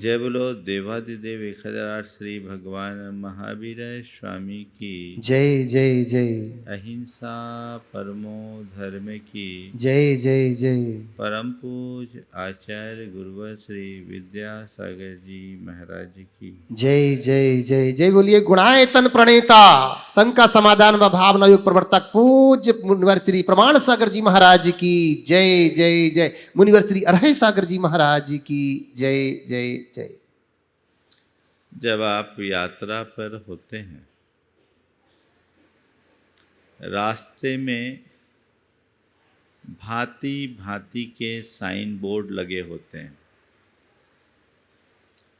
जय बोलो देवादिदेव 1008 श्री भगवान महावीर स्वामी की जय जय जय। अहिंसा परमो धर्म की जय जय जय। परम पूज आचार्य गुरुवर श्री विद्यासागर जी महाराज की जय जय जय जय। बोलिए गुणायतन प्रणेता शंका समाधान व भावना योग प्रवर्तक पूज्य मुनिवर श्री प्रमाण सागर जी महाराज की जय जय जय। मुनिवर श्री अरहय सागर जी महाराज की जय जय जय। जब आप यात्रा पर होते हैं, रास्ते में भांति भांति के साइन बोर्ड लगे होते हैं।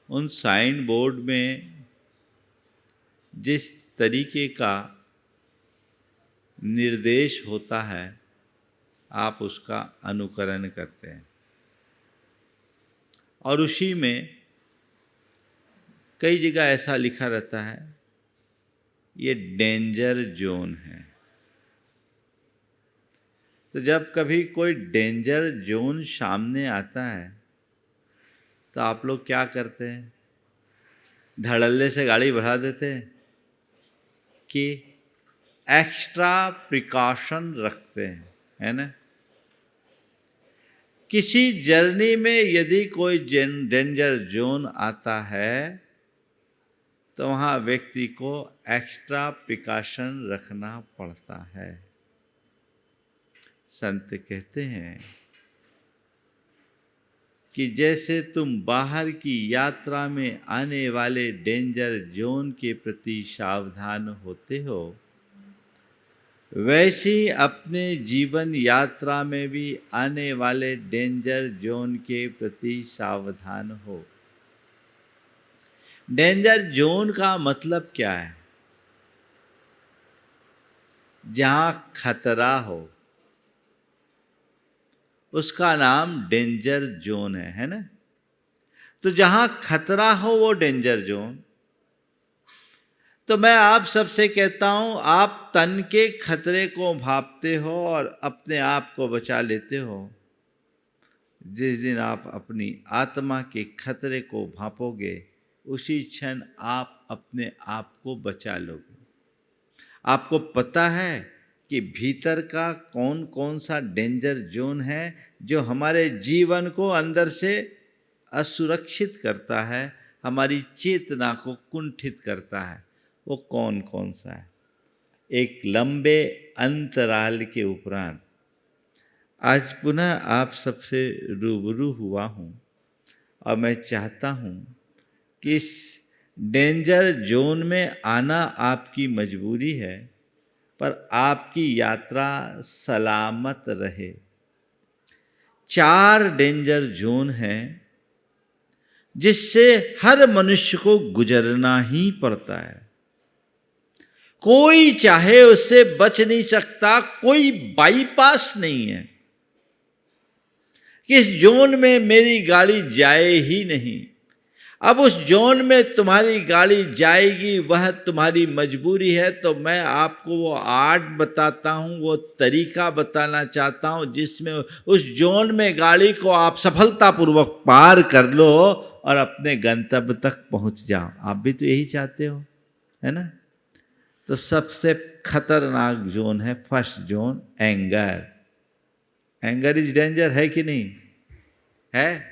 उन साइन बोर्ड में जिस तरीके का निर्देश होता है, आप उसका अनुकरण करते हैं और उसी में कई जगह ऐसा लिखा रहता है, ये डेंजर जोन है। तो जब कभी कोई डेंजर जोन सामने आता है तो आप लोग क्या करते हैं? धड़ल्ले से गाड़ी बढ़ा देते हैं कि एक्स्ट्रा प्रिकॉशन रखते हैं, है ना? किसी जर्नी में यदि कोई डेंजर जोन आता है तो वहाँ व्यक्ति को एक्स्ट्रा प्रिकॉशन रखना पड़ता है। संत कहते हैं कि जैसे तुम बाहर की यात्रा में आने वाले डेंजर जोन के प्रति सावधान होते हो, वैसी अपने जीवन यात्रा में भी आने वाले डेंजर जोन के प्रति सावधान हो। डेंजर जोन का मतलब क्या है? जहां खतरा हो उसका नाम डेंजर जोन है ना? तो जहां खतरा हो वो डेंजर जोन। तो मैं आप सबसे कहता हूं, आप तन के खतरे को भांपते हो और अपने आप को बचा लेते हो। जिस दिन आप अपनी आत्मा के खतरे को भांपोगे, उसी क्षण आप अपने आप को बचा लोगे। आपको पता है कि भीतर का कौन कौन सा डेंजर जोन है जो हमारे जीवन को अंदर से असुरक्षित करता है, हमारी चेतना को कुंठित करता है। वो कौन कौन सा है? एक लंबे अंतराल के उपरांत आज पुनः आप सबसे रूबरू हुआ हूँ और मैं चाहता हूँ कि इस डेंजर जोन में आना आपकी मजबूरी है, पर आपकी यात्रा सलामत रहे। 4 डेंजर जोन हैं जिससे हर मनुष्य को गुजरना ही पड़ता है। कोई चाहे उससे बच नहीं सकता, कोई बाईपास नहीं है कि इस जोन में मेरी गाड़ी जाए ही नहीं। अब उस जोन में तुम्हारी गाड़ी जाएगी, वह तुम्हारी मजबूरी है। तो मैं आपको वो आर्ट बताता हूँ, वो तरीका बताना चाहता हूँ जिसमें उस जोन में गाड़ी को आप सफलतापूर्वक पार कर लो और अपने गंतव्य तक पहुँच जाओ। आप भी तो यही चाहते हो, है ना? तो सबसे खतरनाक जोन है first zone, anger. Anger is danger, है कि नहीं है?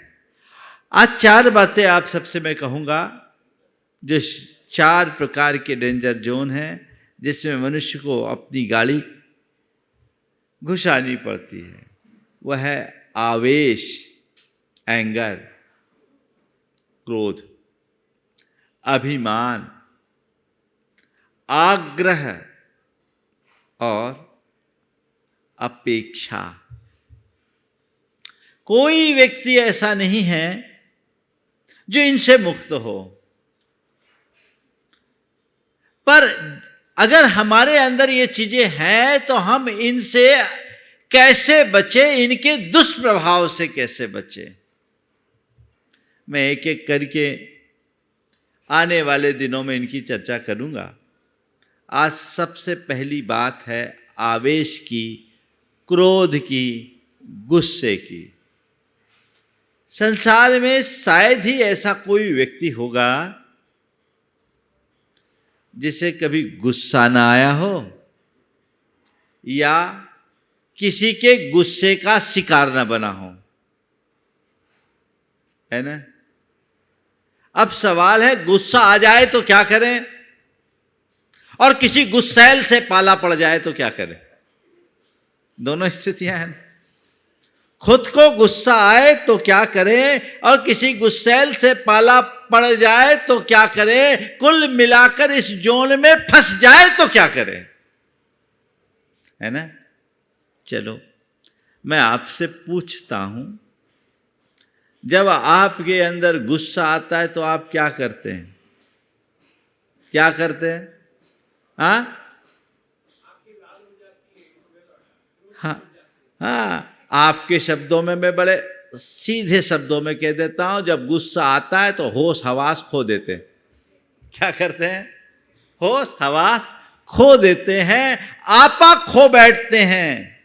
आज 4 बातें आप सबसे मैं कहूँगा, जो 4 प्रकार के डेंजर जोन हैं जिसमें मनुष्य को अपनी गाड़ी घुसानी पड़ती है। वह है आवेश, एंगर, क्रोध, अभिमान, आग्रह और अपेक्षा। कोई व्यक्ति ऐसा नहीं है जो इनसे मुक्त हो, पर अगर हमारे अंदर ये चीजें हैं तो हम इनसे कैसे बचे, इनके दुष्प्रभाव से कैसे बचे। मैं एक एक करके आने वाले दिनों में इनकी चर्चा करूंगा। आज सबसे पहली बात है आवेश की, क्रोध की, गुस्से की। संसार में शायद ही ऐसा कोई व्यक्ति होगा जिसे कभी गुस्सा ना आया हो या किसी के गुस्से का शिकार न बना हो, है ना। अब सवाल है, गुस्सा आ जाए तो क्या करें, और किसी गुस्सैल से पाला पड़ जाए तो क्या करें। दोनों स्थितियां हैं। खुद को गुस्सा आए तो क्या करें, और किसी गुस्सैल से पाला पड़ जाए तो क्या करें। कुल मिलाकर इस जोन में फंस जाए तो क्या करें, है ना। चलो मैं आपसे पूछता हूं, जब आपके अंदर गुस्सा आता है तो आप क्या करते हैं, क्या करते हैं? हाँ हाँ, आपके शब्दों में मैं बड़े सीधे शब्दों में कह देता हूं, जब गुस्सा आता है तो होश हवास खो देते हैं। क्या करते हैं? होश हवास खो देते हैं, आपा खो बैठते हैं,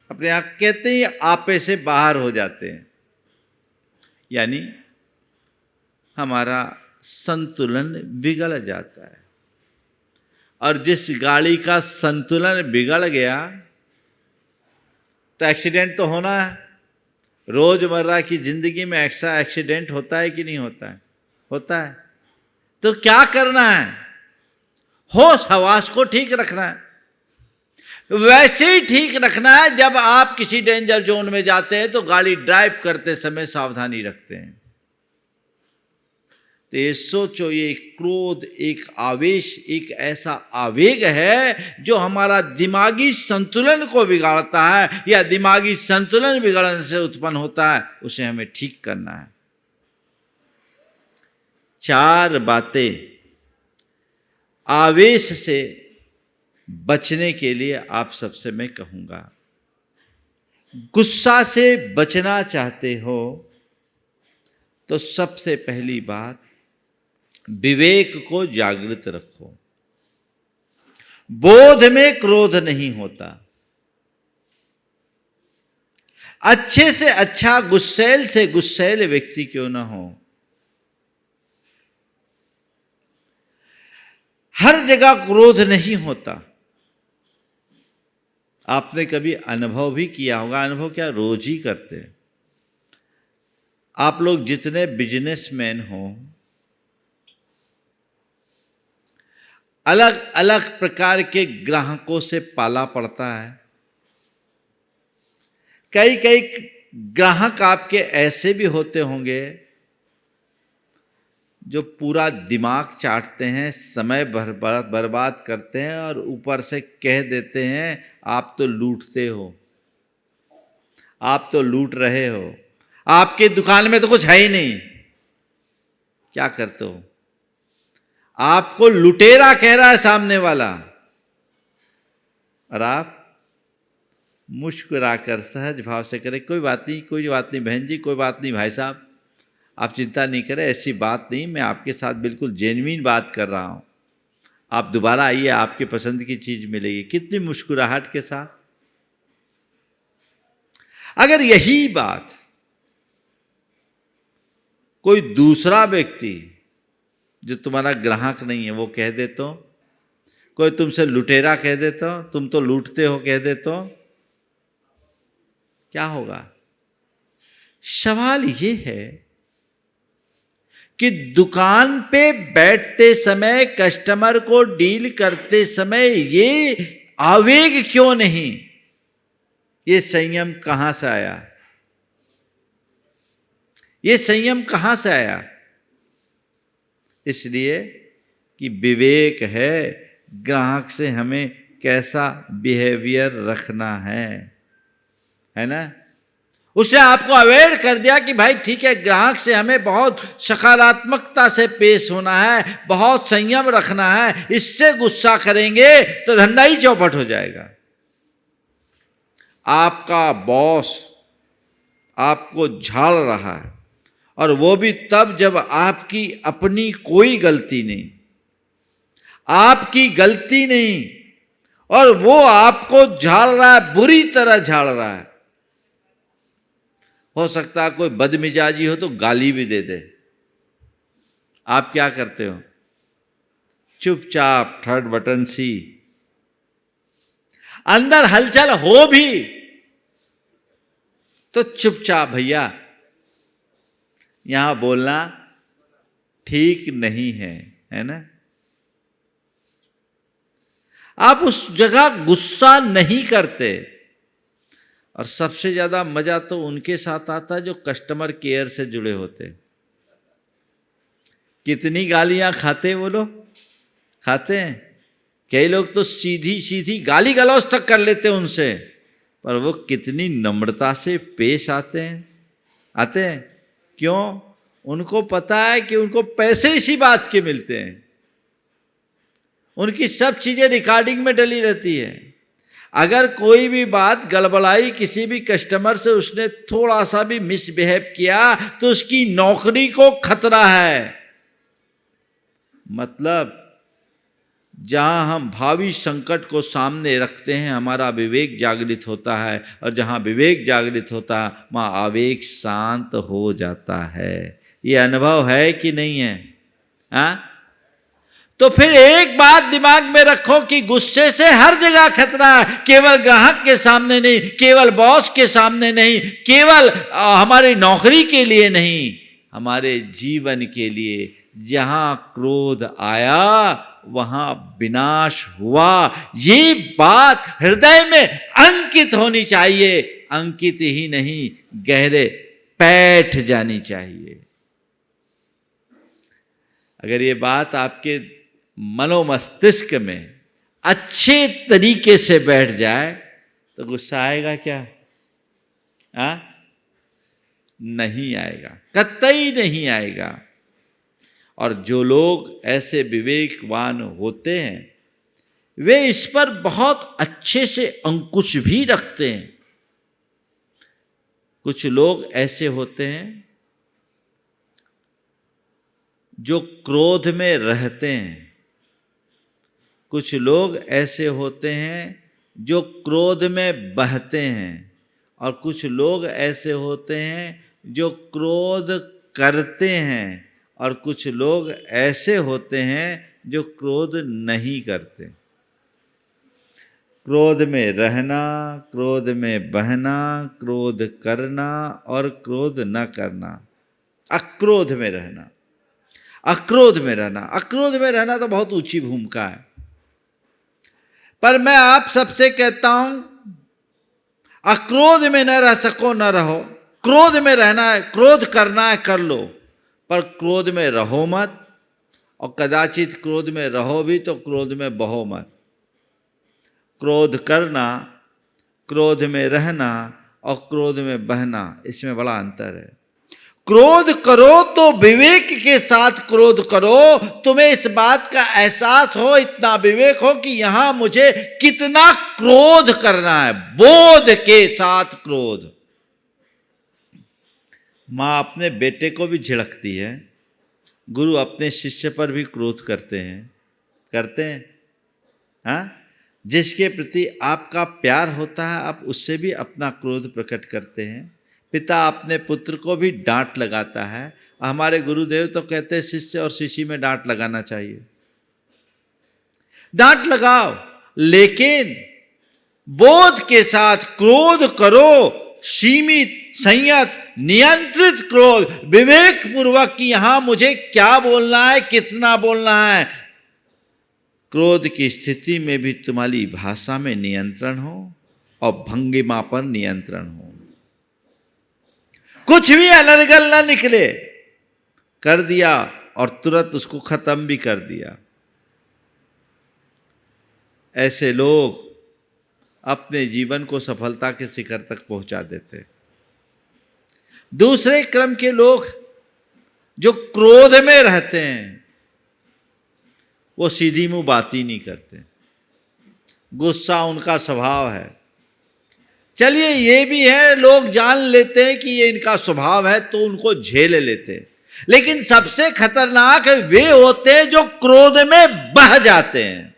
अपने आप कहते हैं आपे से बाहर हो जाते हैं। यानी हमारा संतुलन बिगड़ जाता है, और जिस गाड़ी का संतुलन बिगड़ गया तो एक्सीडेंट तो होना है। रोजमर्रा की जिंदगी में ऐसा एक्सीडेंट होता है कि नहीं होता है? होता है। तो क्या करना है? होश हवास को ठीक रखना है। वैसे ही ठीक रखना है, जब आप किसी डेंजर जोन में जाते हैं तो गाड़ी ड्राइव करते समय सावधानी रखते हैं। तो ये सोचो, ये क्रोध एक आवेश, एक ऐसा आवेग है जो हमारा दिमागी संतुलन को बिगाड़ता है, या दिमागी संतुलन बिगड़ने से उत्पन्न होता है, उसे हमें ठीक करना है। 4 बातें आवेश से बचने के लिए आप सबसे मैं कहूंगा। गुस्सा से बचना चाहते हो तो सबसे पहली बात, विवेक को जागृत रखो। बोध में क्रोध नहीं होता। अच्छे से अच्छा गुस्सैल से गुस्सैल व्यक्ति क्यों ना हो, हर जगह क्रोध नहीं होता। आपने कभी अनुभव भी किया होगा, अनुभव क्या, रोज ही करते हैं। आप लोग जितने बिजनेसमैन हो, अलग अलग प्रकार के ग्राहकों से पाला पड़ता है। कई कई ग्राहक आपके ऐसे भी होते होंगे जो पूरा दिमाग चाटते हैं, समय बर्बाद करते हैं, और ऊपर से कह देते हैं आप तो लूटते हो, आप तो लूट रहे हो, आपके दुकान में तो कुछ है ही नहीं। क्या करते हो? आपको लुटेरा कह रहा है सामने वाला, और आप मुस्कुराकर सहज भाव से करें, कोई बात नहीं, कोई बात नहीं बहन जी, कोई बात नहीं भाई साहब, आप चिंता नहीं करें, ऐसी बात नहीं, मैं आपके साथ बिल्कुल जेन्युइन बात कर रहा हूं, आप दोबारा आइए, आपके पसंद की चीज मिलेगी। कितनी मुस्कुराहट के साथ। अगर यही बात कोई दूसरा व्यक्ति जो तुम्हारा ग्राहक नहीं है वो कह दे तो, कोई तुमसे लुटेरा कह दे तो, तुम तो लूटते हो कह दे तो, क्या होगा? सवाल ये है कि दुकान पे बैठते समय, कस्टमर को डील करते समय ये आवेग क्यों नहीं? ये संयम कहां से आया? ये संयम कहां से आया? इसलिए कि विवेक है ग्राहक से हमें कैसा बिहेवियर रखना है ना। उसने आपको अवेयर कर दिया कि भाई ठीक है, ग्राहक से हमें बहुत सकारात्मकता से पेश होना है, बहुत संयम रखना है, इससे गुस्सा करेंगे तो धंधा ही चौपट हो जाएगा। आपका बॉस आपको झाड़ रहा है, और वो भी तब जब आपकी अपनी कोई गलती नहीं, आपकी गलती नहीं, और वो आपको झाड़ रहा है, बुरी तरह झाड़ रहा है। हो सकता है कोई बदमिजाजी हो तो गाली भी दे दे, आप क्या करते हो? चुपचाप थर्ड बटन सी। अंदर हलचल हो भी तो चुपचाप, भैया यहां बोलना ठीक नहीं है ना? आप उस जगह गुस्सा नहीं करते। और सबसे ज्यादा मजा तो उनके साथ आता है जो कस्टमर केयर से जुड़े होते। कितनी गालियां खाते वो लोग, खाते हैं। कई लोग तो सीधी सीधी गाली गलौज तक कर लेते हैं उनसे, पर वो कितनी नम्रता से पेश आते हैं। क्यों? उनको पता है कि उनको पैसे इसी बात के मिलते हैं। उनकी सब चीजें रिकॉर्डिंग में डली रहती है। अगर कोई भी बात गड़बड़ाई किसी भी कस्टमर से, उसने थोड़ा सा भी मिसबिहेव किया तो उसकी नौकरी को खतरा है। मतलब जहां हम भावी संकट को सामने रखते हैं हमारा विवेक जागृत होता है, और जहां विवेक जागृत होता है वहां आवेग शांत हो जाता है। ये अनुभव है कि नहीं है? हाँ? तो फिर एक बात दिमाग में रखो कि गुस्से से हर जगह खतरा है। केवल ग्राहक के सामने नहीं, केवल बॉस के सामने नहीं, केवल हमारी नौकरी के लिए नहीं, हमारे जीवन के लिए। जहां क्रोध आया वहां विनाश हुआ। ये बात हृदय में अंकित होनी चाहिए। अंकित ही नहीं, गहरे बैठ जानी चाहिए। अगर ये बात आपके मनोमस्तिष्क में अच्छे तरीके से बैठ जाए तो गुस्सा आएगा क्या? नहीं आएगा, कतई नहीं आएगा। और जो लोग ऐसे विवेकवान होते हैं वे इस पर बहुत अच्छे से अंकुश भी रखते हैं। कुछ लोग ऐसे होते हैं जो क्रोध में रहते हैं। कुछ लोग ऐसे होते हैं जो क्रोध में बहते हैं। और कुछ लोग ऐसे होते हैं जो क्रोध करते हैं। और कुछ लोग ऐसे होते हैं जो क्रोध नहीं करते। क्रोध में रहना, क्रोध में बहना, क्रोध करना और क्रोध न करना, अक्रोध में रहना। अक्रोध में रहना, अक्रोध में रहना तो बहुत ऊंची भूमिका है। पर मैं आप सबसे कहता हूं, अक्रोध में न रह सको न रहो। क्रोध में रहना है, क्रोध करना है कर लो, पर क्रोध में रहो मत। और कदाचित क्रोध में रहो भी तो क्रोध में बहो मत। क्रोध करना, क्रोध में रहना और क्रोध में बहना, इसमें बड़ा अंतर है। क्रोध करो तो विवेक के साथ क्रोध करो। तुम्हें इस बात का एहसास हो, इतना विवेक हो कि यहां मुझे कितना क्रोध करना है, बोध के साथ क्रोध। मां अपने बेटे को भी झिड़कती है, गुरु अपने शिष्य पर भी क्रोध करते हैं। हाँ? जिसके प्रति आपका प्यार होता है आप उससे भी अपना क्रोध प्रकट करते हैं। पिता अपने पुत्र को भी डांट लगाता है। हमारे गुरुदेव तो कहते हैं शिष्य और शिष्य में डांट लगाना चाहिए। डांट लगाओ, लेकिन बोध के साथ क्रोध करो। सीमित, संयत, नियंत्रित क्रोध, विवेक पूर्वक कि यहां मुझे क्या बोलना है, कितना बोलना है। क्रोध की स्थिति में भी तुम्हारी भाषा में नियंत्रण हो और भंगिमा पर नियंत्रण हो। कुछ भी अलर्गल ना निकले, कर दिया और तुरंत उसको खत्म भी कर दिया। ऐसे लोग अपने जीवन को सफलता के शिखर तक पहुंचा देते। दूसरे क्रम के लोग जो क्रोध में रहते हैं वो सीधी मुंह बात ही नहीं करते। गुस्सा उनका स्वभाव है। चलिए ये भी है, लोग जान लेते हैं कि ये इनका स्वभाव है तो उनको झेल लेते हैं। लेकिन सबसे खतरनाक वे होते हैं जो क्रोध में बह जाते हैं,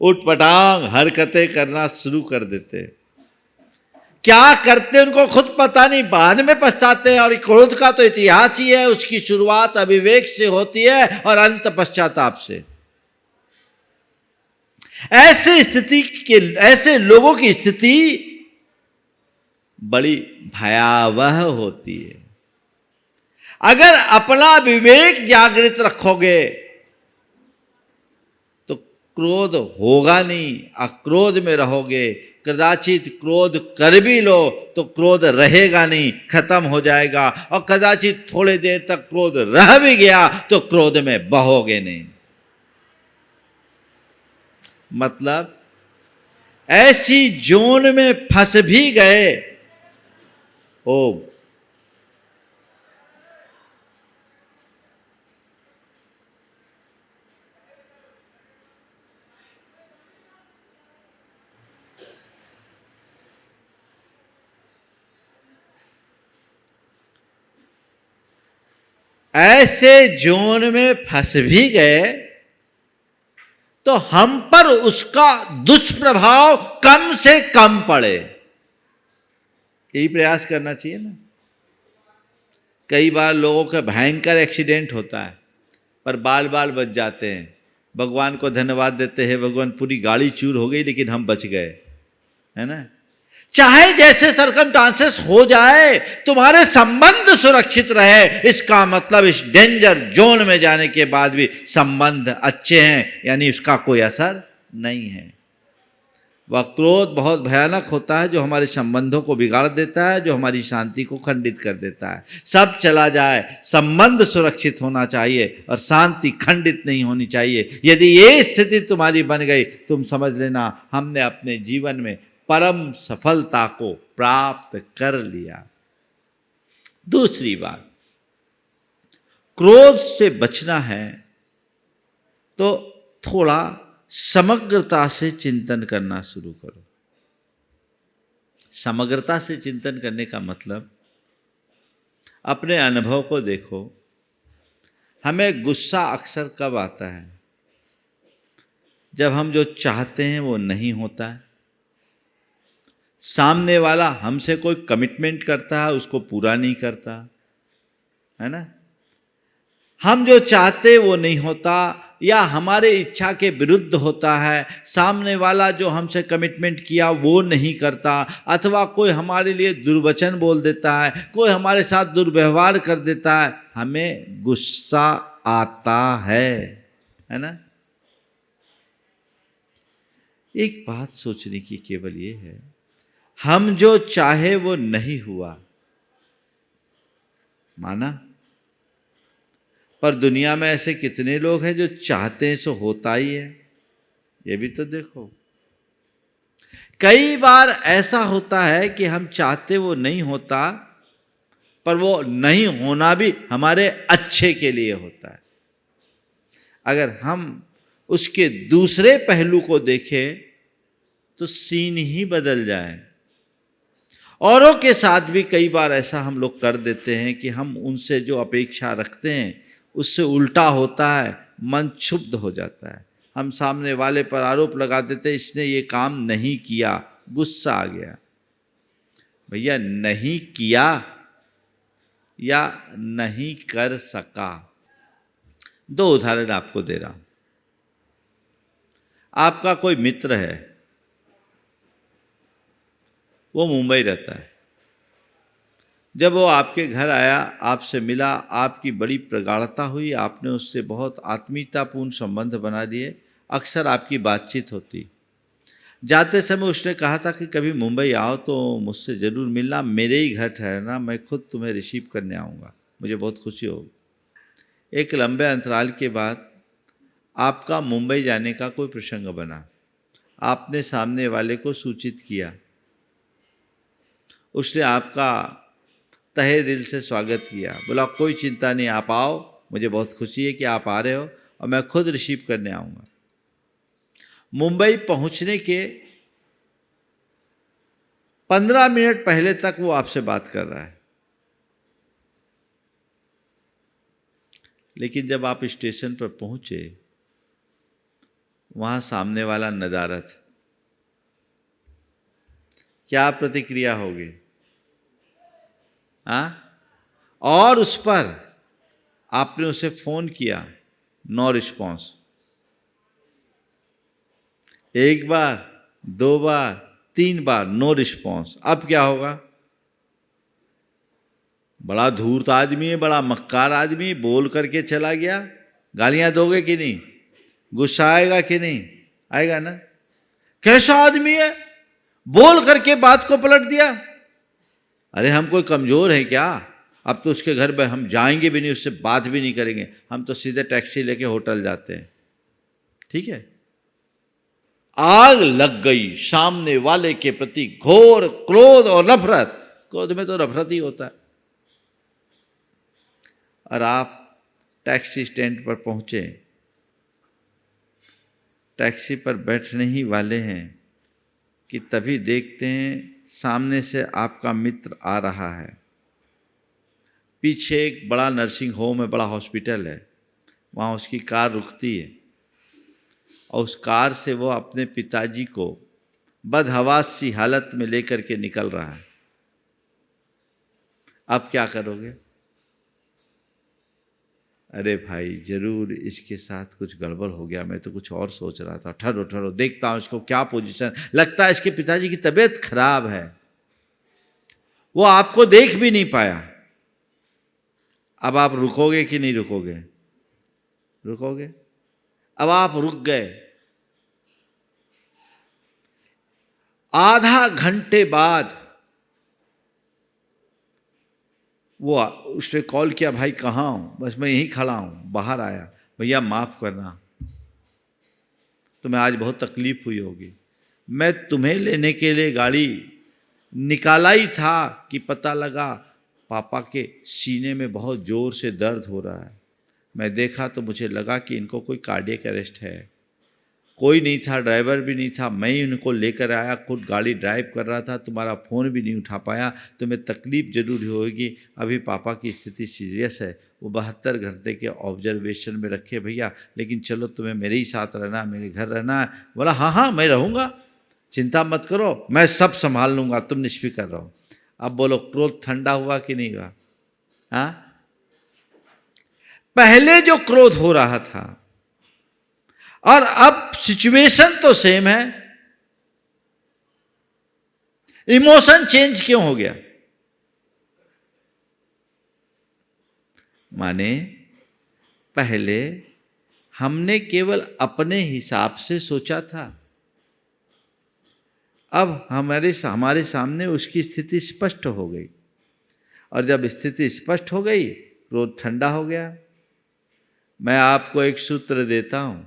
उठपटांग हरकतें करना शुरू कर देते। क्या करते उनको खुद पता नहीं, बाद में पछताते हैं। और क्रोध का तो इतिहास ही है, उसकी शुरुआत अविवेक से होती है और अंत पश्चाताप से। ऐसे लोगों की स्थिति बड़ी भयावह होती है। अगर अपना विवेक जागृत रखोगे तो क्रोध होगा नहीं, अक्रोध में रहोगे। कदाचित क्रोध कर भी लो तो क्रोध रहेगा नहीं, खत्म हो जाएगा। और कदाचित थोड़ी देर तक क्रोध रह भी गया तो क्रोध में बहोगे नहीं। मतलब ऐसी जोन में फंस भी गए, ओ ऐसे जोन में फंस भी गए तो हम पर उसका दुष्प्रभाव कम से कम पड़े, यही प्रयास करना चाहिए ना। कई बार लोगों का भयंकर एक्सीडेंट होता है पर बाल बाल बच जाते हैं, भगवान को धन्यवाद देते हैं, भगवान पूरी गाड़ी चूर हो गई लेकिन हम बच गए, है ना। चाहे जैसे सरकमस्टांसेस हो जाए, तुम्हारे संबंध सुरक्षित रहे, इसका मतलब इस डेंजर जोन में जाने के बाद भी संबंध अच्छे हैं, यानी उसका कोई असर नहीं है। वह क्रोध बहुत भयानक होता है जो हमारे संबंधों को बिगाड़ देता है, जो हमारी शांति को खंडित कर देता है। सब चला जाए, संबंध सुरक्षित होना चाहिए और शांति खंडित नहीं होनी चाहिए। यदि ये स्थिति तुम्हारी बन गई, तुम समझ लेना हमने अपने जीवन में परम सफलता को प्राप्त कर लिया। दूसरी बात, क्रोध से बचना है तो थोड़ा समग्रता से चिंतन करना शुरू करो। समग्रता से चिंतन करने का मतलब, अपने अनुभव को देखो। हमें गुस्सा अक्सर कब आता है? जब हम जो चाहते हैं वो नहीं होता है, सामने वाला हमसे कोई कमिटमेंट करता है उसको पूरा नहीं करता, है ना। हम जो चाहते वो नहीं होता, या हमारे इच्छा के विरुद्ध होता है, सामने वाला जो हमसे कमिटमेंट किया वो नहीं करता, अथवा कोई हमारे लिए दुर्वचन बोल देता है, कोई हमारे साथ दुर्व्यवहार कर देता है, हमें गुस्सा आता है ना। एक बात सोचने की केवल ये है, हम जो चाहे वो नहीं हुआ, माना, पर दुनिया में ऐसे कितने लोग हैं जो चाहते हैं सो होता ही है, ये भी तो देखो। कई बार ऐसा होता है कि हम चाहते वो नहीं होता, पर वो नहीं होना भी हमारे अच्छे के लिए होता है। अगर हम उसके दूसरे पहलू को देखें तो सीन ही बदल जाए। औरों के साथ भी कई बार ऐसा हम लोग कर देते हैं कि हम उनसे जो अपेक्षा रखते हैं उससे उल्टा होता है, मन क्षुब्ध हो जाता है। हम सामने वाले पर आरोप लगा देते हैं इसने ये काम नहीं किया, गुस्सा आ गया। भैया, नहीं किया या नहीं कर सका, दो उदाहरण आपको दे रहा हूं। आपका कोई मित्र है, वो मुंबई रहता है। जब वो आपके घर आया, आपसे मिला, आपकी बड़ी प्रगाढ़ता हुई, आपने उससे बहुत आत्मीयतापूर्ण संबंध बना लिए, अक्सर आपकी बातचीत होती। जाते समय उसने कहा था कि कभी मुंबई आओ तो मुझसे ज़रूर मिलना, मेरे ही घर ठहरना, मैं खुद तुम्हें रिसीव करने आऊँगा, मुझे बहुत खुशी होगी। एक लंबे अंतराल के बाद आपका मुंबई जाने का कोई प्रसंग बना, आपने सामने वाले को सूचित किया, उसने आपका तहे दिल से स्वागत किया, बोला कोई चिंता नहीं, आप आओ, मुझे बहुत खुशी है कि आप आ रहे हो और मैं खुद रिसीव करने आऊँगा। मुंबई पहुँचने के 15 मिनट पहले तक वो आपसे बात कर रहा है, लेकिन जब आप स्टेशन पर पहुँचे, वहाँ सामने वाला नदारत, क्या प्रतिक्रिया होगी? और उस पर आपने उसे फोन किया, नो रिस्पॉन्स। एक बार, 2 बार, 3 बार नो रिस्पॉन्स। अब क्या होगा? बड़ा धूर्त आदमी है, बड़ा मक्कार आदमी, बोल करके चला गया। गालियां दोगे कि नहीं? गुस्सा आएगा कि नहीं? आएगा ना। कैसा आदमी है, बोल करके बात को पलट दिया। अरे हम कोई कमजोर है क्या? अब तो उसके घर में हम जाएंगे भी नहीं, उससे बात भी नहीं करेंगे, हम तो सीधे टैक्सी लेके होटल जाते हैं। ठीक है। आग लग गई सामने वाले के प्रति घोर क्रोध और नफरत। क्रोध में तो नफरत ही होता है। और आप टैक्सी स्टैंड पर पहुंचे, टैक्सी पर बैठने ही वाले हैं कि तभी देखते हैं सामने से आपका मित्र आ रहा है। पीछे एक बड़ा नर्सिंग होम है, बड़ा हॉस्पिटल है, वहाँ उसकी कार रुकती है और उस कार से वो अपने पिताजी को बदहवास सी हालत में लेकर के निकल रहा है। अब क्या करोगे? अरे भाई जरूर इसके साथ कुछ गड़बड़ हो गया, मैं तो कुछ और सोच रहा था। ठहरो ठहरो, देखता हूं इसको क्या पोजीशन, लगता है इसके पिताजी की तबीयत खराब है। वो आपको देख भी नहीं पाया। अब आप रुकोगे कि नहीं रुकोगे? रुकोगे। अब आप रुक गए। आधा घंटे बाद वो उसने कॉल किया, भाई कहाँ हूँ? बस मैं यहीं खड़ा हूँ, बाहर आया। भैया माफ़ करना, तुम्हें आज बहुत तकलीफ हुई होगी। मैं तुम्हें लेने के लिए गाड़ी निकाला ही था कि पता लगा पापा के सीने में बहुत ज़ोर से दर्द हो रहा है। मैं देखा तो मुझे लगा कि इनको कोई कार्डियक अरेस्ट है। कोई नहीं था, ड्राइवर भी नहीं था, मैं ही उनको लेकर आया, खुद गाड़ी ड्राइव कर रहा था। तुम्हारा फ़ोन भी नहीं उठा पाया, तुम्हें तकलीफ़ ज़रूर होगी। अभी पापा की स्थिति सीरियस है, वो 72 घंटे के ऑब्जर्वेशन में रखे भैया, लेकिन चलो तुम्हें मेरे ही साथ रहना, मेरे घर रहना है। बोला हाँ हाँ मैं रहूँगा, चिंता मत करो, मैं सब संभाल लूँगा, तुम निश्चिंत कर रहो। अब बोलो क्रोध ठंडा हुआ कि नहीं हुआ? हाँ, पहले जो क्रोध हो रहा था और अब सिचुएशन तो सेम है, इमोशन चेंज क्यों हो गया? माने पहले हमने केवल अपने हिसाब से सोचा था, अब हमारे सामने उसकी स्थिति स्पष्ट हो गई। और जब स्थिति स्पष्ट हो गई, क्रोध ठंडा हो गया। मैं आपको एक सूत्र देता हूं,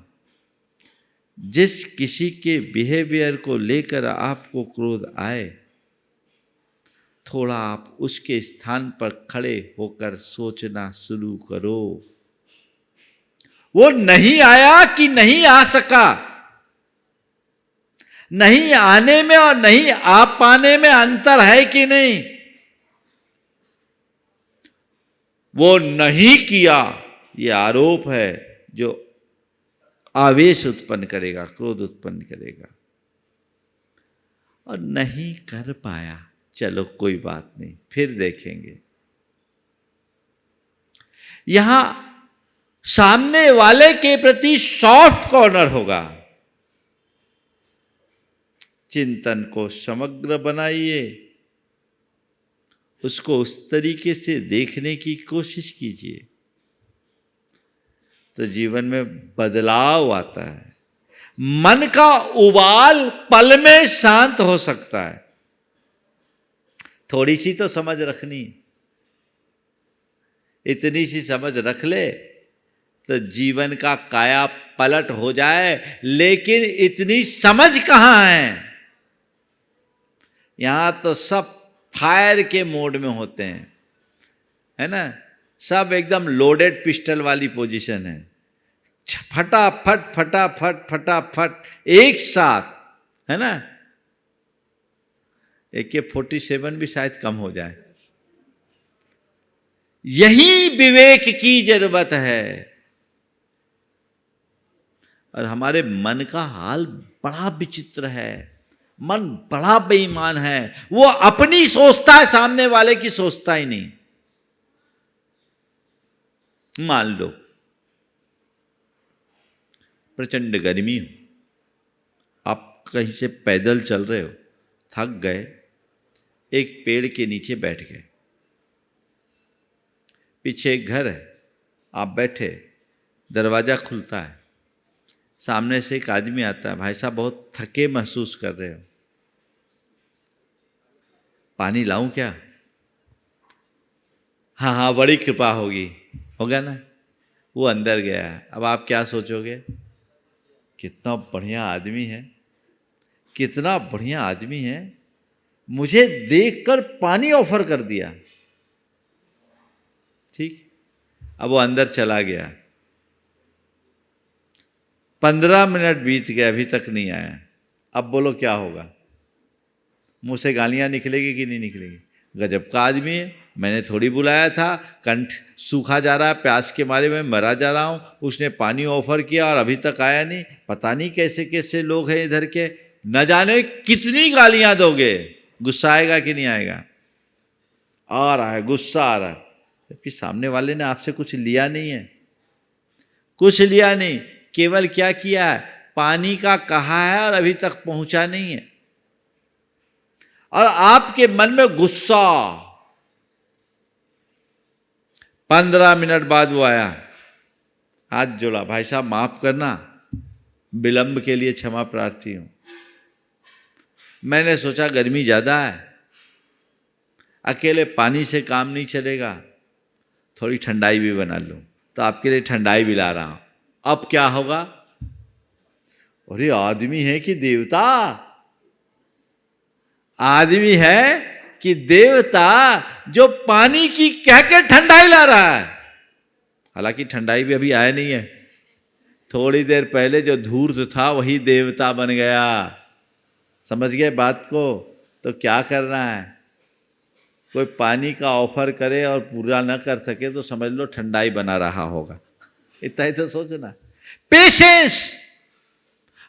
जिस किसी के बिहेवियर को लेकर आपको क्रोध आए, थोड़ा आप उसके स्थान पर खड़े होकर सोचना शुरू करो। वो नहीं आया कि नहीं आ सका, नहीं आने में और नहीं आ पाने में अंतर है कि नहीं? वो नहीं किया, ये आरोप है जो आवेश उत्पन्न करेगा, क्रोध उत्पन्न करेगा। और नहीं कर पाया, चलो कोई बात नहीं, फिर देखेंगे। यहां सामने वाले के प्रति सॉफ्ट कॉर्नर होगा। चिंतन को समग्र बनाइए, उसको उस तरीके से देखने की कोशिश कीजिए, तो जीवन में बदलाव आता है। मन का उबाल पल में शांत हो सकता है। थोड़ी सी तो समझ रखनी, इतनी सी समझ रख ले तो जीवन का काया पलट हो जाए। लेकिन इतनी समझ कहाँ है? यहां तो सब फायर के मोड में होते हैं, है ना। सब एकदम लोडेड पिस्टल वाली पोजीशन है, फटाफट फटाफट फटाफट एक साथ, है ना। AK-47 भी शायद कम हो जाए। यही विवेक की जरूरत है। और हमारे मन का हाल बड़ा विचित्र है। मन बड़ा बेईमान है, वो अपनी सोचता है, सामने वाले की सोचता ही नहीं। मान लो प्रचंड गर्मी हो, आप कहीं से पैदल चल रहे हो, थक गए, एक पेड़ के नीचे बैठ गए, पीछे एक घर है, आप बैठे, दरवाजा खुलता है, सामने से एक आदमी आता है, भाई साहब बहुत थके महसूस कर रहे हो, पानी लाऊं क्या? हाँ हाँ बड़ी कृपा होगी, होगा ना। वो अंदर गया है, अब आप क्या सोचोगे? कितना बढ़िया आदमी है, कितना बढ़िया आदमी है, मुझे देखकर पानी ऑफर कर दिया। ठीक, अब वो अंदर चला गया, 15 मिनट बीत गए, अभी तक नहीं आया। अब बोलो क्या होगा? मुंह से गालियां निकलेगी कि नहीं निकलेगी? गजब का आदमी है, मैंने थोड़ी बुलाया था, कंठ सूखा जा रहा है, प्यास के मारे मैं मरा जा रहा हूँ, उसने पानी ऑफर किया और अभी तक आया नहीं। पता नहीं कैसे कैसे लोग हैं इधर के, न जाने कितनी गालियां दोगे, गुस्सा आएगा कि नहीं आएगा? आ रहा है, गुस्सा आ रहा है, जबकि सामने वाले ने आपसे कुछ लिया नहीं है, कुछ लिया नहीं, केवल क्या किया है, पानी का कहा है और अभी तक पहुंचा नहीं है, और आपके मन में गुस्सा। 15 मिनट बाद वो आया, हाथ जोड़ा, भाई साहब माफ करना, विलंब के लिए क्षमा प्रार्थी हूं, मैंने सोचा गर्मी ज्यादा है, अकेले पानी से काम नहीं चलेगा, थोड़ी ठंडाई भी बना लूं, तो आपके लिए ठंडाई भी ला रहा हूं। अब क्या होगा? अरे आदमी है कि देवता, आदमी है कि देवता जो पानी की कह के ठंडाई ला रहा है। हालांकि ठंडाई भी अभी आया नहीं है, थोड़ी देर पहले जो धूर्त था वही देवता बन गया। समझ गए बात को? तो क्या करना है, कोई पानी का ऑफर करे और पूरा न कर सके तो समझ लो ठंडाई बना रहा होगा, इतना ही तो सोचना। पेशेंस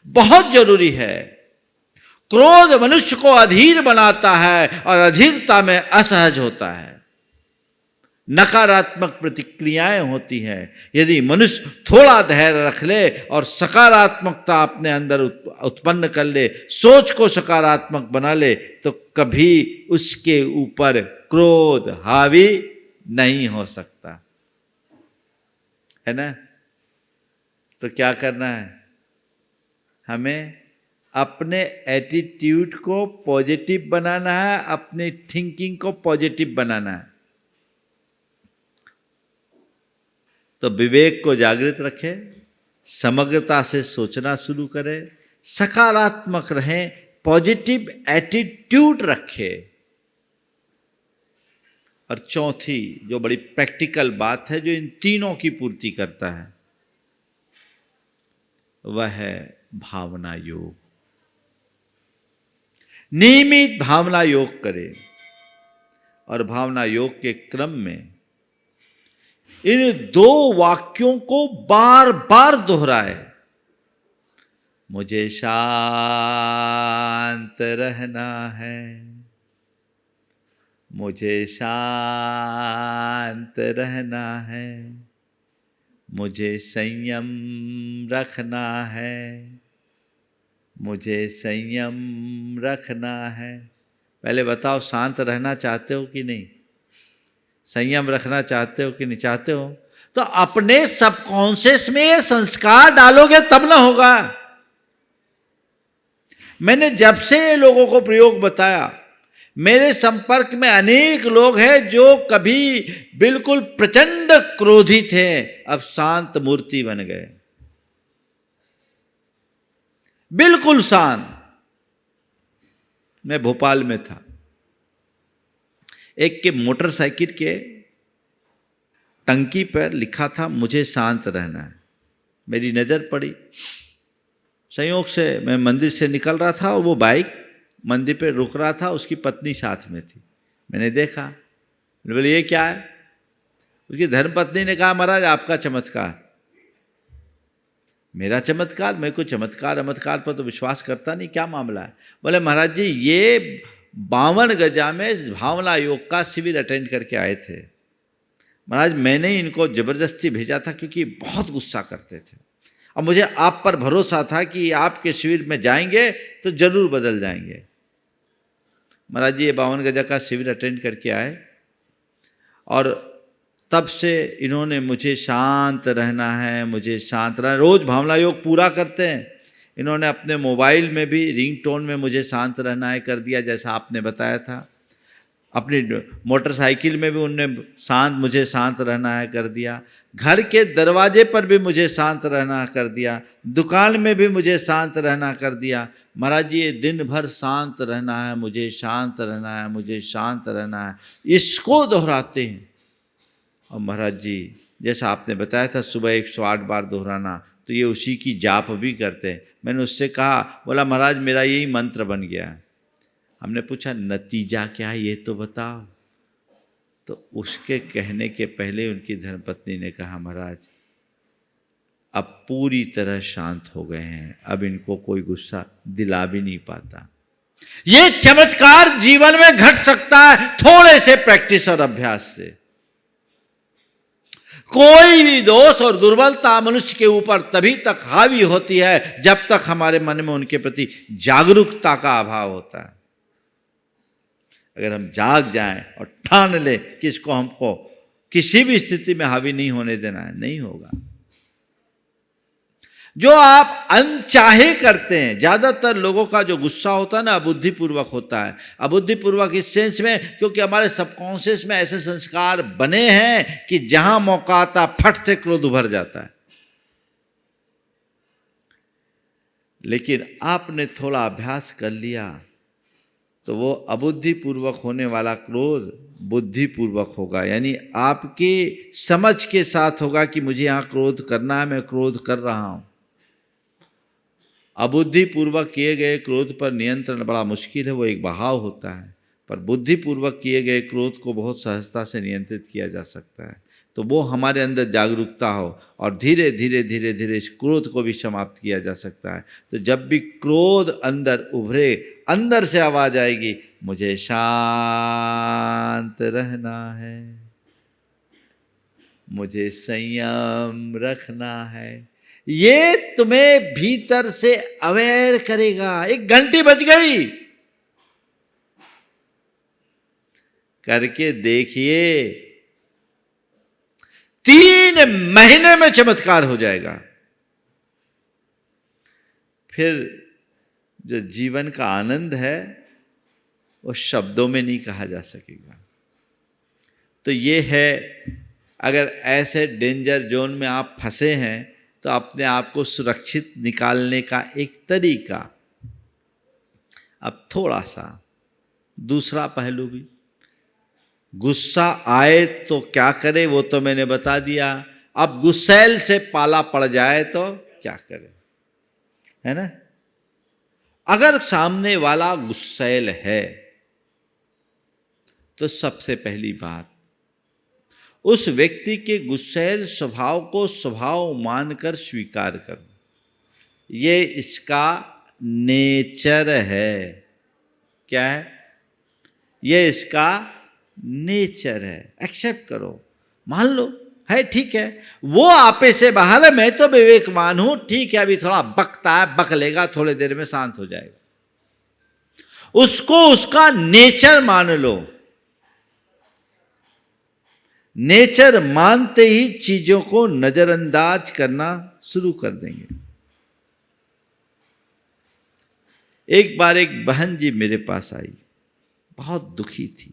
बहुत जरूरी है। क्रोध मनुष्य को अधीर बनाता है और अधीरता में असहज होता है, नकारात्मक प्रतिक्रियाएं होती हैं। यदि मनुष्य थोड़ा धैर्य रख ले और सकारात्मकता अपने अंदर उत्पन्न कर ले, सोच को सकारात्मक बना ले, तो कभी उसके ऊपर क्रोध हावी नहीं हो सकता, है ना। तो क्या करना है, हमें अपने एटीट्यूड को पॉजिटिव बनाना है, अपनी थिंकिंग को पॉजिटिव बनाना है। तो विवेक को जागृत रखें, समग्रता से सोचना शुरू करें, सकारात्मक रहें, पॉजिटिव एटीट्यूड रखें। और चौथी जो बड़ी प्रैक्टिकल बात है, जो इन तीनों की पूर्ति करता है, वह है भावना योग। नियमित भावना योग करें और भावना योग के क्रम में इन दो वाक्यों को बार बार दोहराए, मुझे शांत रहना है, मुझे शांत रहना है, मुझे संयम रखना है, मुझे संयम रखना है। पहले बताओ, शांत रहना चाहते हो कि नहीं? संयम रखना चाहते हो कि नहीं चाहते हो? तो अपने सबकॉन्शियस में ये संस्कार डालोगे तब ना होगा। मैंने जब से ये लोगों को प्रयोग बताया, मेरे संपर्क में अनेक लोग हैं जो कभी बिल्कुल प्रचंड क्रोधी थे, अब शांत मूर्ति बन गए, बिल्कुल शांत। मैं भोपाल में था, एक के मोटरसाइकिल के टंकी पर लिखा था मुझे शांत रहना है। मेरी नज़र पड़ी, संयोग से मैं मंदिर से निकल रहा था और वो बाइक मंदिर पे रुक रहा था, उसकी पत्नी साथ में थी। मैंने देखा, बोले ये क्या है? उसकी धर्मपत्नी ने कहा महाराज आपका चमत्कार। मेरा चमत्कार, मेरे को चमत्कार अमत्कार पर तो विश्वास करता नहीं, क्या मामला है? बोले महाराज जी ये 52 गजा में भावना योग का शिविर अटेंड करके आए थे महाराज, मैंने इनको जबरदस्ती भेजा था क्योंकि बहुत गुस्सा करते थे। अब मुझे आप पर भरोसा था कि आपके शिविर में जाएंगे तो जरूर बदल जाएंगे। महाराज जी ये 52 गजा का शिविर अटेंड करके आए और तब से इन्होंने मुझे शांत रहना है, मुझे शांत रहना, रोज भावना योग पूरा करते हैं। इन्होंने अपने मोबाइल में भी रिंगटोन में मुझे शांत रहना है कर दिया, जैसा आपने बताया था। अपनी मोटरसाइकिल में भी उनने मुझे शांत रहना है कर दिया। घर के दरवाजे पर भी मुझे शांत रहना कर दिया, दुकान में भी मुझे शांत रहना कर दिया। महाराज जी ये दिन भर शांत रहना है, मुझे शांत रहना है, मुझे शांत रहना है, इसको दोहराते हैं। और महाराज जी जैसा आपने बताया था सुबह 108 बार दोहराना, तो ये उसी की जाप भी करते हैं। मैंने उससे कहा, बोला महाराज मेरा यही मंत्र बन गया है। हमने पूछा नतीजा क्या है ये तो बताओ। तो उसके कहने के पहले उनकी धर्मपत्नी ने कहा, महाराज अब पूरी तरह शांत हो गए हैं, अब इनको कोई गुस्सा दिला भी नहीं पाता। ये चमत्कार जीवन में घट सकता है थोड़े से प्रैक्टिस और अभ्यास से। कोई भी दोष और दुर्बलता मनुष्य के ऊपर तभी तक हावी होती है जब तक हमारे मन में उनके प्रति जागरूकता का अभाव होता है। अगर हम जाग जाएं और ठान ले कि इसको हमको किसी भी स्थिति में हावी नहीं होने देना है, नहीं होगा। जो आप अनचाहे करते हैं, ज्यादातर लोगों का जो गुस्सा होता है ना अबुद्धिपूर्वक होता है। अबुद्धिपूर्वक इस सेंस में क्योंकि हमारे सबकॉन्शियस में ऐसे संस्कार बने हैं कि जहां मौका आता फट से क्रोध उभर जाता है। लेकिन आपने थोड़ा अभ्यास कर लिया तो वो अबुद्धिपूर्वक होने वाला क्रोध बुद्धिपूर्वक होगा, यानी आपकी समझ के साथ होगा कि मुझे यहां क्रोध करना है, मैं क्रोध कर रहा हूं। अबुद्धिपूर्वक किए गए क्रोध पर नियंत्रण बड़ा मुश्किल है, वो एक बहाव होता है। पर बुद्धिपूर्वक किए गए क्रोध को बहुत सहजता से नियंत्रित किया जा सकता है। तो वो हमारे अंदर जागरूकता हो और धीरे धीरे धीरे धीरे इस क्रोध को भी समाप्त किया जा सकता है। तो जब भी क्रोध अंदर उभरे, अंदर से आवाज आएगी, मुझे शांत रहना है, मुझे संयम रखना है, ये तुम्हें भीतर से अवेयर करेगा। एक घंटी बज गई, करके देखिए 3 महीने में चमत्कार हो जाएगा। फिर जो जीवन का आनंद है वो शब्दों में नहीं कहा जा सकेगा। तो ये है, अगर ऐसे डेंजर जोन में आप फंसे हैं तो अपने आप को सुरक्षित निकालने का एक तरीका। अब थोड़ा सा दूसरा पहलू भी, गुस्सा आए तो क्या करे वो तो मैंने बता दिया। अब गुस्सैल से पाला पड़ जाए तो क्या करे, है ना। अगर सामने वाला गुस्सैल है तो सबसे पहली बात उस व्यक्ति के गुस्सैल स्वभाव को स्वभाव मानकर स्वीकार करो। ये इसका नेचर है। क्या है? ये इसका नेचर है। एक्सेप्ट करो, मान लो है, ठीक है। वो आपे से बाहर है, मैं तो विवेकवान हूं, ठीक है, अभी थोड़ा बकता है, बक लेगा, थोड़ी देर में शांत हो जाएगा। उसको उसका नेचर मान लो। नेचर मानते ही चीजों को नजरअंदाज करना शुरू कर देंगे। एक बार एक बहन जी मेरे पास आई, बहुत दुखी थी,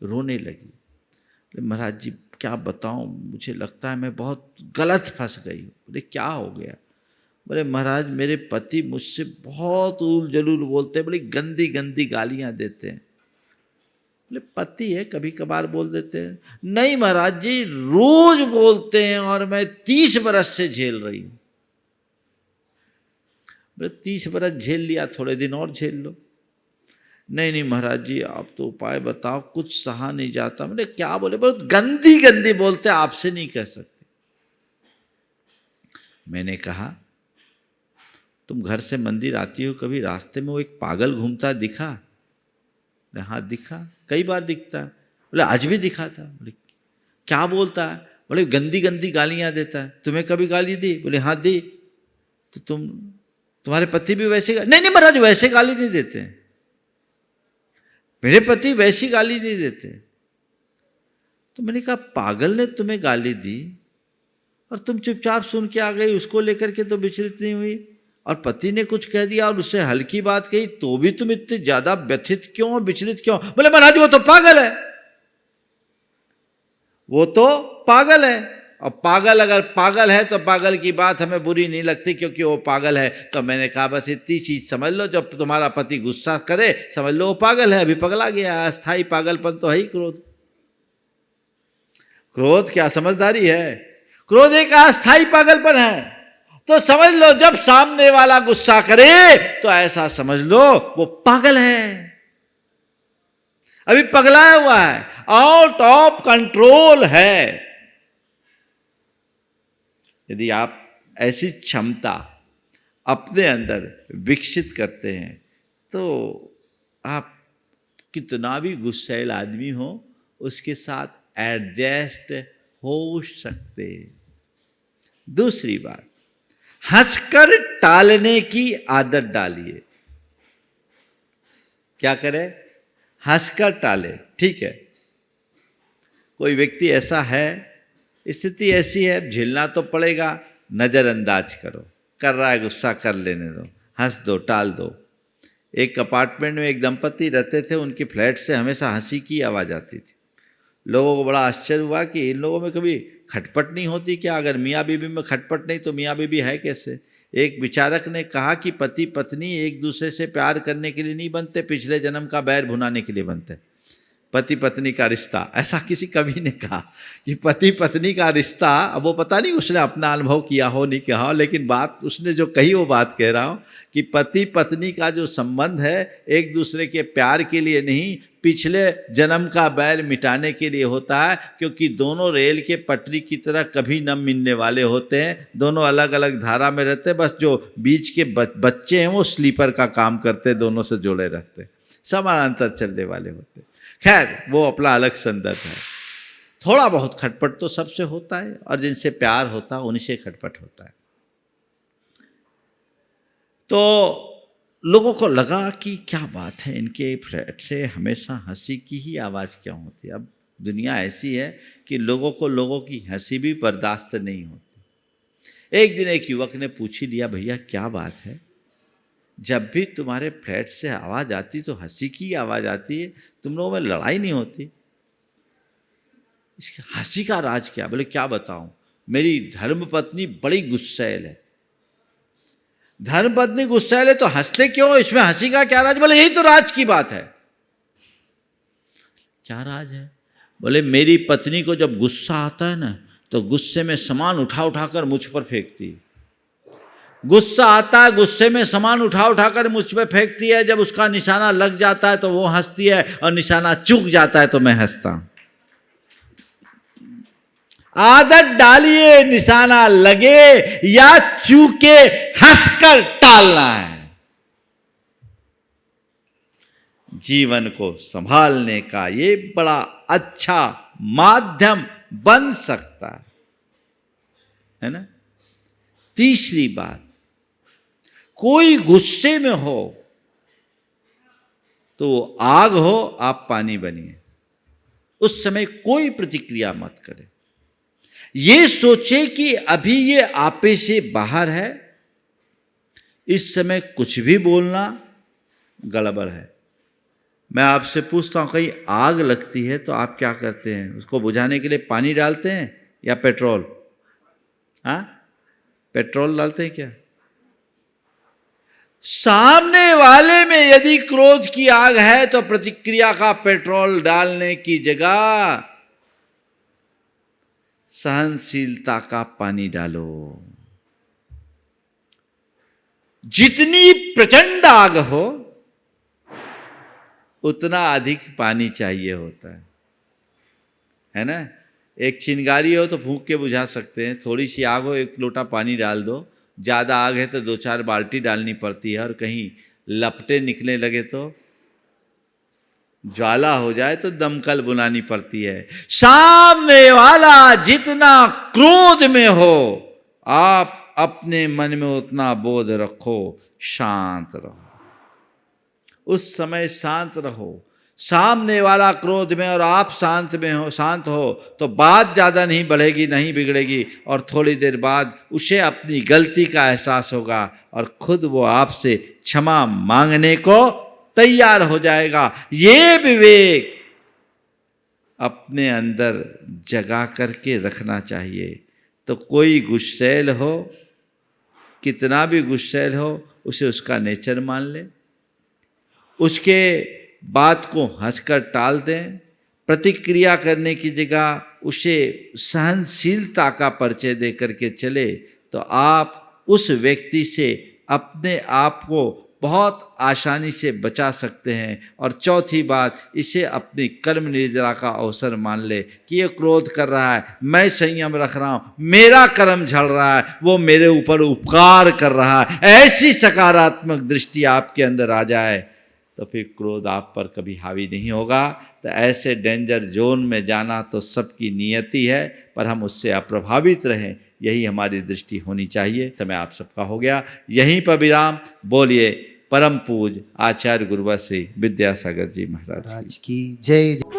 रोने लगी। महाराज जी क्या बताऊं, मुझे लगता है मैं बहुत गलत फंस गई हूं। बोले क्या हो गया? बोले महाराज मेरे पति मुझसे बहुत उल जलूल बोलते हैं, बड़ी गंदी गंदी गालियां देते हैं। बोले पति है, कभी कभार बोल देते हैं। नहीं महाराज जी रोज बोलते हैं और मैं 30 बरस से झेल रही हूं। बोले 30 बरस झेल लिया, थोड़े दिन और झेल लो। नहीं नहीं महाराज जी आप तो उपाय बताओ, कुछ सहा नहीं जाता। मैंने क्या बोले? बहुत गंदी गंदी बोलते, आपसे नहीं कह सकते। मैंने कहा तुम घर से मंदिर आती हो, कभी रास्ते में वो एक पागल घूमता दिखा? हाँ दिखा, कई बार दिखता है। बोले आज भी दिखा था। बोले क्या बोलता है? बोले गंदी गंदी गालियां देता है। तुम्हें कभी गाली दी? बोले हाँ दी। तो तुम्हारे पति भी वैसे नहीं नहीं महाराज वैसे गाली नहीं देते, मेरे पति वैसी गाली नहीं देते। तो मैंने कहा पागल ने तुम्हें गाली दी और तुम चुपचाप सुन के आ गई, उसको लेकर के तो विचलित नहीं हुई, और पति ने कुछ कह दिया और उससे हल्की बात कही तो भी तुम इतने ज्यादा व्यथित क्यों, विचलित क्यों? बोले महाराज वो तो पागल है, वो तो पागल है। और पागल अगर पागल है तो पागल की बात हमें बुरी नहीं लगती क्योंकि वो पागल है। तो मैंने कहा बस इतनी चीज समझ लो, जब तुम्हारा पति गुस्सा करे समझ लो वो पागल है, अभी पगला गया। अस्थाई पागलपन तो है ही क्रोध। क्रोध क्या समझदारी है? क्रोध एक अस्थाई पागलपन है। तो समझ लो जब सामने वाला गुस्सा करे तो ऐसा समझ लो वो पागल है, अभी पगलाया हुआ है, आउट ऑफ कंट्रोल है। यदि आप ऐसी क्षमता अपने अंदर विकसित करते हैं तो आप कितना भी गुस्सैल आदमी हो उसके साथ एडजस्ट हो सकते। दूसरी बात, हंसकर टालने की आदत डालिए। क्या करें? हंसकर टाले। ठीक है, कोई व्यक्ति ऐसा है, स्थिति ऐसी है, झेलना तो पड़ेगा, नज़रअंदाज करो, कर रहा है गुस्सा कर लेने दो, हंस दो, टाल दो। एक अपार्टमेंट में एक दंपति रहते थे, उनकी फ्लैट से हमेशा हंसी की आवाज़ आती थी। लोगों को बड़ा आश्चर्य हुआ कि इन लोगों में कभी खटपट नहीं होती क्या? अगर मियाँ बीबी में खटपट नहीं तो मियाँ बीबी है कैसे? एक विचारक ने कहा कि पति पत्नी एक दूसरे से प्यार करने के लिए नहीं बनते, पिछले जन्म का बैर भुनाने के लिए बनते। पति पत्नी का रिश्ता, ऐसा किसी कवि ने कहा कि पति पत्नी का रिश्ता, अब वो पता नहीं उसने अपना अनुभव किया हो नहीं किया हो, लेकिन बात उसने जो कही वो बात कह रहा हूँ कि पति पत्नी का जो संबंध है एक दूसरे के प्यार के लिए नहीं, पिछले जन्म का बैर मिटाने के लिए होता है। क्योंकि दोनों रेल के पटरी की तरह कभी न मिलने वाले होते हैं, दोनों अलग अलग धारा में रहते हैं, बस जो बीच के बच्चे हैं वो स्लीपर का काम करते, दोनों से जुड़े रहते, समानांतर चलने वाले होते। खैर वो अपना अलग संदर्भ है। थोड़ा बहुत खटपट तो सबसे होता है, और जिनसे प्यार होता है उन्हीं से खटपट होता है। तो लोगों को लगा कि क्या बात है, इनके फ्लैट से हमेशा हंसी की ही आवाज़ क्यों होती है? अब दुनिया ऐसी है कि लोगों को लोगों की हंसी भी बर्दाश्त नहीं होती। एक दिन एक युवक ने पूछ ही लिया, भैया क्या बात है, जब भी तुम्हारे फ्लैट से आवाज़ आती तो हंसी की आवाज़ आती है, तुम लोगों में लड़ाई नहीं होती, इसकी हंसी का राज क्या? बोले क्या बताऊं, मेरी धर्मपत्नी बड़ी गुस्सैल है। धर्मपत्नी गुस्सैल है तो हंसते क्यों, इसमें हंसी का क्या राज? बोले यही तो राज की बात है। क्या राज है? बोले मेरी पत्नी को जब गुस्सा आता है ना तो गुस्से में सामान उठा उठाकर मुझ पर फेंकती है। गुस्सा आता है, गुस्से में सामान उठा उठाकर मुझ पे फेंकती है, जब उसका निशाना लग जाता है तो वो हंसती है, और निशाना चूक जाता है तो मैं हंसता हूं। आदत डालिए, निशाना लगे या चूके हंसकर टालना है। जीवन को संभालने का ये बड़ा अच्छा माध्यम बन सकता है ना। तीसरी बात, कोई गुस्से में हो तो आग हो, आप पानी बनिए, उस समय कोई प्रतिक्रिया मत करें। ये सोचे कि अभी ये आपे से बाहर है, इस समय कुछ भी बोलना गड़बड़ है। मैं आपसे पूछता हूं, कहीं आग लगती है तो आप क्या करते हैं? उसको बुझाने के लिए पानी डालते हैं या पेट्रोल? हाँ, पेट्रोल डालते हैं क्या? सामने वाले में यदि क्रोध की आग है तो प्रतिक्रिया का पेट्रोल डालने की जगह सहनशीलता का पानी डालो। जितनी प्रचंड आग हो उतना अधिक पानी चाहिए होता है ना। एक चिंगारी हो तो फूंक के बुझा सकते हैं, थोड़ी सी आग हो एक लोटा पानी डाल दो, ज़्यादा आग है तो 2-4 बाल्टी डालनी पड़ती है, और कहीं लपटे निकलने लगे तो ज्वाला हो जाए तो दमकल बुलानी पड़ती है। सामने वाला जितना क्रोध में हो, आप अपने मन में उतना बोध रखो, शांत रहो। उस समय शांत रहो। सामने वाला क्रोध में और आप शांत हो तो बात ज़्यादा नहीं बढ़ेगी, नहीं बिगड़ेगी, और थोड़ी देर बाद उसे अपनी गलती का एहसास होगा और खुद वो आपसे क्षमा मांगने को तैयार हो जाएगा। ये विवेक अपने अंदर जगा करके रखना चाहिए। तो कोई गुस्सैल हो, कितना भी गुस्सैल हो, उसे उसका नेचर मान ले, उसके बात को हंसकर टाल दें। प्रतिक्रिया करने की जगह उसे सहनशीलता का परिचय दे करके चले, तो आप उस व्यक्ति से अपने आप को बहुत आसानी से बचा सकते हैं। और चौथी बात, इसे अपनी कर्म निर्जरा का अवसर मान ले कि ये क्रोध कर रहा है, मैं संयम रख रहा हूँ, मेरा कर्म झड़ रहा है, वो मेरे ऊपर उपकार कर रहा है। ऐसी सकारात्मक दृष्टि आपके अंदर आ जाए तो फिर क्रोध आप पर कभी हावी नहीं होगा। तो ऐसे डेंजर जोन में जाना तो सबकी नियति है, पर हम उससे अप्रभावित रहें, यही हमारी दृष्टि होनी चाहिए। समय आप सबका हो गया, यहीं पर विराम। बोलिए परम पूज आचार्य गुरुवर श्री विद्यासागर जी महाराज की जय।